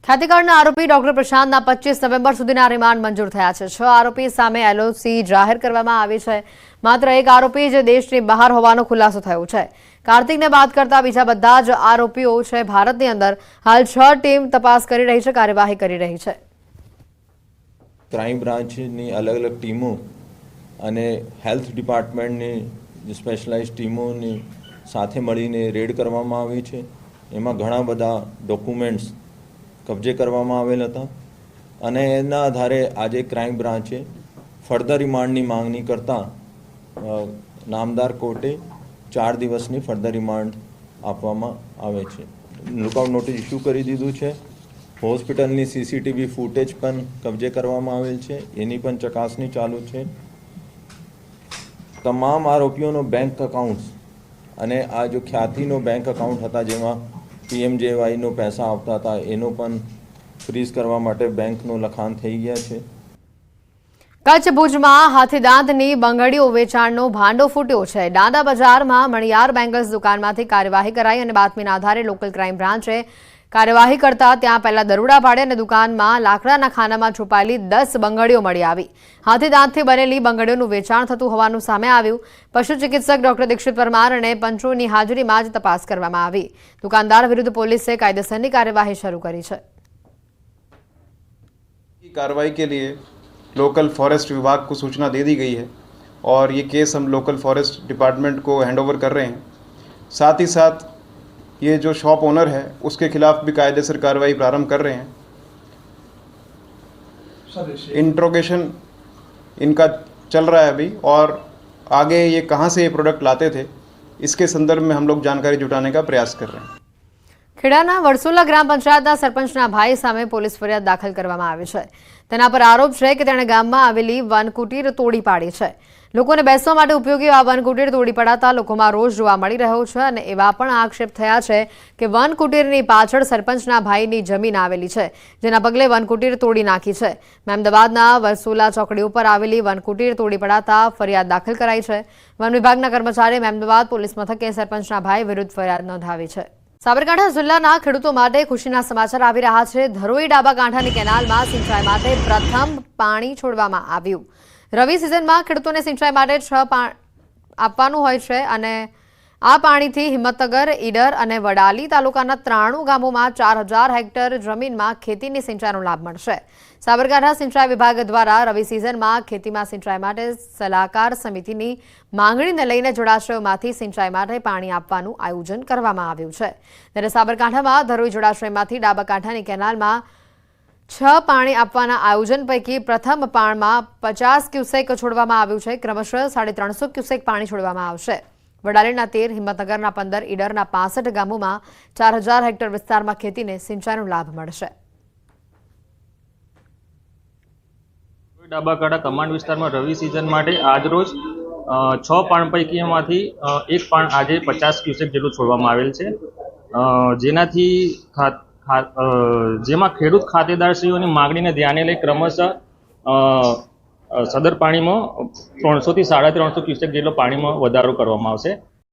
ખ્યાતિકાંડના આરોપી doctor પ્રશાંતના 25 November સુધીના remand મંજૂર થયા છે। 6 આરોપી સામે એલઓસી જાહેર કરવામાં આવી છે। માત્ર એક આરોપી જે દેશની બહાર હોવાનો ખુલાસો થયો છે। કાર્તિકને બાદ કરતા બીજા બધા જ આરોપીઓ છે ભારતની અંદર। હાલ 6 ટીમ તપાસ કરી રહી છે, કાર્યવાહી કરી રહી છે। ક્રાઇમ બ્રાન્ચની અલગ-અલગ ટીમો અને હેલ્થ ડિપાર્ટમેન્ટની સ્પેશિયલાઇઝ ટીમોની સાથે મળીને રેડ કરવામાં આવી છે। એમાં ઘણા બધા ડોક્યુમેન્ટ્સ કબજે કરવામાં આવેલ હતા અને એના આધારે આજે ક્રાઇમ બ્રાન્ચે ફર્ધર રિમાન્ડની માંગણી કરતા નામદાર કોર્ટે 4 દિવસની ફર્ધર રિમાન્ડ આપવામાં આવે છે। લુકઆઉટ નોટિસ ઇસ્યુ કરી દીધું છે। હોસ્પિટલની સીસીટીવી ફૂટેજ પણ કબજે કરવામાં આવેલ છે, એની પણ ચકાસણી ચાલુ છે। તમામ આરોપીઓનો બેંક એકાઉન્ટ્સ અને આ જો ખ્યાતિનો બેંક એકાઉન્ટ હતા જેમાં પીએમજેવાયનો પૈસા આવતા હતા એનો પણ ફ્રીઝ કરવા માટે બેંકનો લખાણ થઈ ગયા છે। કચ્છ ભુજમાં હાથીદાંતની બંગડીઓ વેચાણનો ભાંડો ફૂટ્યો છે। દાંડા બજારમાં મણિયાર બેંગલ્સ દુકાનમાંથી કાર્યવાહી કરાઈ અને બાતમીના આધારે લોકલ ક્રાઇમ બ્રાન્ચે કાર્યવાહી કરતા ત્યાં પહેલા દરોડા પાડે અને દુકાનમાં લાકડાના ખાનામાં છુપાયેલી 10 બંગડીઓ મળી આવી। હાથીદાંતથી બનેલી બંગડીઓનું વેચાણ થતું હોવાનું સામે આવ્યું। પશુ ચિકિત્સક ડોક્ટર દીક્ષિત પરમાર અને પંચોની હાજરીમાં જ તપાસ કરવામાં આવી। દુકાનદાર વિરુદ્ધ પોલીસે કાયદેસરની કાર્યવાહી શરૂ કરી છે। कार्रवाई के लिए लोकल फॉरेस्ट विभाग को सूचना दे दी गई है और ये केस हम लोकल फॉरेस्ट डिपार्टमेंट को हैंडओवर कर रहे हैं। साथ ही साथ ये जो शॉप ओनर है उसके खिलाफ भी कायदेसर कार्रवाई प्रारंभ कर रहे हैं। इंट्रोगेशन इनका चल रहा है अभी और आगे ये कहाँ से ये प्रोडक्ट लाते थे इसके संदर्भ में हम लोग जानकारी जुटाने का प्रयास कर रहे हैं। ખેડાના વરસોલા ગ્રામ પંચાયતના સરપંચના ભાઈ સામે પોલીસ ફરિયાદ દાખલ કરવામાં આવી છે। તેના પર આરોપ છે કે તેણે ગામમાં આવેલી વનકુટીર તોડી પાડી છે। લોકોને બેસવા માટે ઉપયોગી આ વનકુટીર તોડી પડાતા લોકોમાં રોષ જોવા મળી રહ્યો છે અને એવા પણ આક્ષેપ થયા છે કે વનકુટીરની પાછળ સરપંચના ભાઈની જમીન આવેલી છે, જેના પગલે વનકુટીર તોડી નાખી છે। મહેમદાબાદના વરસોલા ચોકડી ઉપર આવેલી વનકુટીર તોડી પડાતા ફરિયાદ દાખલ કરાઈ છે। વન વિભાગના કર્મચારીએ મહેમદાબાદ પોલીસ મથકે સરપંચના ભાઈ વિરુદ્ધ ફરિયાદ નોંધાવી છે। સાબરકાંઠા જિલ્લાના ખેડૂતો માટે ખુશીના સમાચાર આવી રહ્યા છે। ધરોઈ ડાબાકાંઠાની કેનાલમાં સિંચાઈ માટે પ્રથમ પાણી છોડવામાં આવ્યું। રવિ સિઝનમાં ખેડૂતોને સિંચાઈ માટે 6 આપવાનું હોય છે અને આ પાણીથી હિંમતનગર, ઈડર અને વડાલી તાલુકાના 93 ગામોમાં 4000 હેક્ટર જમીનમાં ખેતીની સિંચાઈનો લાભ મળશે। સાબરકાંઠા સિંચાઈ વિભાગ દ્વારા રવિ સિઝનમાં ખેતીમાં સિંચાઈ માટે સલાહકાર સમિતિની માંગણીને લઈને જળાશયોમાંથી સિંચાઈ માટે પાણી આપવાનું આયોજન કરવામાં આવ્યું છે। ત્યારે સાબરકાંઠામાં ધરોઈ જળાશયમાંથી ડાબાકાંઠાની કેનાલમાં 6 પાણી આપવાના આયોજન પૈકી પ્રથમ પાણમાં 50 ક્યુસેક છોડવામાં આવ્યું છે। ક્રમશઃ 350 ક્યુસેક પાણી છોડવામાં આવશે। વડાલીના 13, હિંમતનગરના 15, ઈડરના 65 ગામોમાં 4000 હેક્ટર વિસ્તારમાં ખેતીને સિંચાઈનો લાભ મળશે। ડાબાકાંઠા કમાન્ડ વિસ્તારમાં રવિ સિઝન માટે આજરોજ 6 પાણ પૈકીમાંથી એક પાણ આજે 50 ક્યુસેક જેટલું છોડવામાં આવેલ છે, જેનાથી જેમાં ખેડૂત ખાતેદારશ્રીઓની માગણીને ધ્યાને લઈ ક્રમશઃ સદર પાણીમાં 300 થી 350 ક્યુસેક જેટલો પાણીમાં વધારો કરવામાં આવશે।